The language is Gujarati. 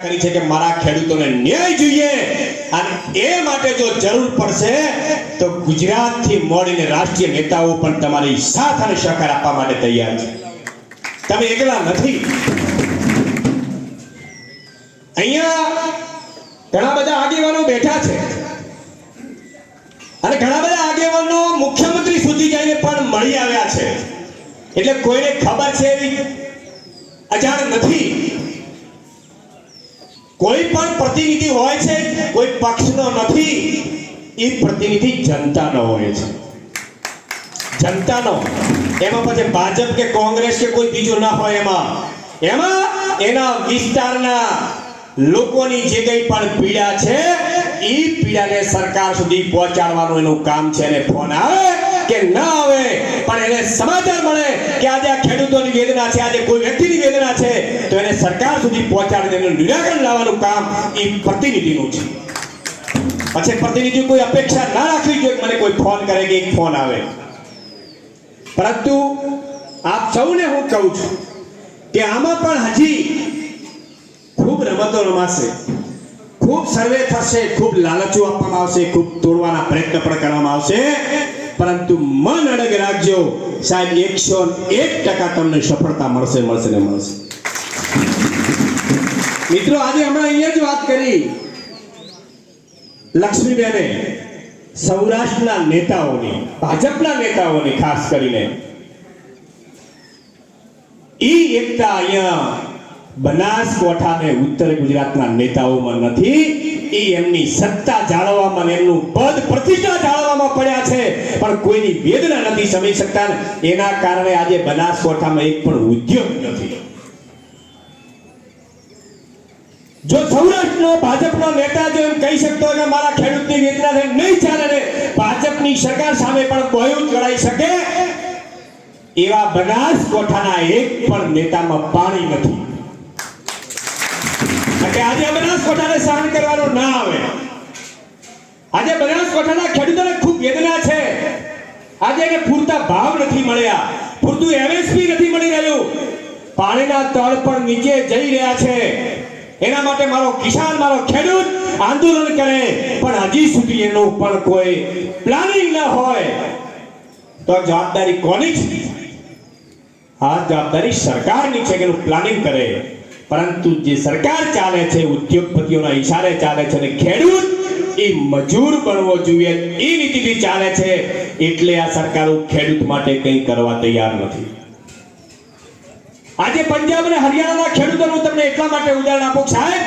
કરી છે કે મારા ખેડૂતોને ન્યાય જોઈએ અને એ માટે જો જરૂર પડશે તો ગુજરાતથી મોડીને રાષ્ટ્રીય નેતાઓ પણ તમારી સાથ અને સહકાર આપવા માટે તૈયાર છે. તમે એકલા નથી. અહીંયા ઘણા બધા આગેવાનો બેઠા છે અને ઘણા બધા આગેવાનો મુખ્યમંત્રી સુધી જઈને પણ મળી આવ્યા છે. એટલે કોઈને ખબર છે એવી અજાણ નથી. કોઈ પણ પ્રતિનિધિ હોય છે કોઈ પક્ષનો નથી, એ પ્રતિનિધિ જનતાનો હોય છે. જનતાનો. એમાં પછી ભાજપ કે કોંગ્રેસ કે કોઈ બીજું ના હોય. એમાં એના વિસ્તારના લોકોની જે કંઈ પણ પીડા છે એ પીડાને સરકાર સુધી પહોંચાડવાનું એનું કામ છે. અને ફોન આવે કે ના આવે પણ એને સમાચાર મળે કે આજે આ ખેડૂતોની વેદના છે, આજે કોઈ વ્યક્તિની વેદના છે, તો એને સરકાર સુધી પહોંચાડીને એનું નિરાકરણ લાવવાનું કામ એ પ્રતિનિધિનું છે. પછી પ્રતિનિધિ કોઈ અપેક્ષા ના રાખવી જોઈએ મને કોઈ ફોન કરે કે એક ફોન આવે. પરંતુ આપ સૌને હું કહું છું કે આમાં પણ હજી ખૂબ રમતો રમાશે, ખૂબ સર્વે થશે, ખૂબ લાલચો આપવામાં આવશે, ખૂબ તોડવાના પ્રયત્ન પણ કરવામાં આવશે. પરંતુ મન અડગ રાખજો સાહેબ, 101% તમને સફળતા મળશે. મિત્રો, આજે હમણાં અહીંયા જ વાત કરી લક્ષ્મીબેને સૌરાષ્ટ્રના નેતાઓની, ભાજપના નેતાઓની ખાસ કરીને ઈ એકતા અહીંયા બનાસકાંઠા અને ઉત્તર ગુજરાતના નેતાઓમાં નથી. એ એમની સત્તા જાળવવામાં, એમનું પદ પ્રતિષ્ઠા જાળવવામાં પડ્યા છે, પણ કોઈની વેદના નથી સમજી શકતા. એના કારણે આજે બનાસકાંઠામાં એક પણ ઉદ્યોગ નથી. જો સૌરાષ્ટ્રનો ભાજપનો નેતા જો એમ કહી શકતો હોય કે મારા ખેડૂતની વેદના નહીં ચાલે ને ભાજપની સરકાર સામે પણ બોયું ચડાઈ શકે, એવા બનાસકાંઠાના એક પણ નેતામાં પાણી નથી. આજે બનાસકાંઠાને સહન કરવાનો ના આવે. આજે બનાસકાંઠાના ખેડૂતોને ખૂબ વેદના છે. આજે એને પૂરતા ભાવ નથી મળ્યા, પૂરતું એમએસપી નથી મળી રહ્યું, પાણીના તળ પર નીચે જઈ રહ્યા છે. એના માટે મારો કિસાન, મારો ખેડૂત આંદોલન કરે, પણ હજી સુધી એનું પણ કોઈ પ્લાનિંગ ન હોય તો જવાબદારી કોની છે? આ જવાબદારી સરકારની છે કે એનું પ્લાનિંગ કરે. પરંતુ જે સરકાર ચાલે છે ઉદ્યોગપતિઓના ઈશારે ચાલે છે અને ખેડૂત એ મજૂર બનવો જોઈએ એ નીતિથી ચાલે છે. એટલે આ સરકારો ખેડૂત માટે કંઈ કરવા તૈયાર નથી. આજે પંજાબ અને હરિયાણાના ખેડૂતોનું તમને એટલા માટે ઉદાહરણ આપું સાહેબ,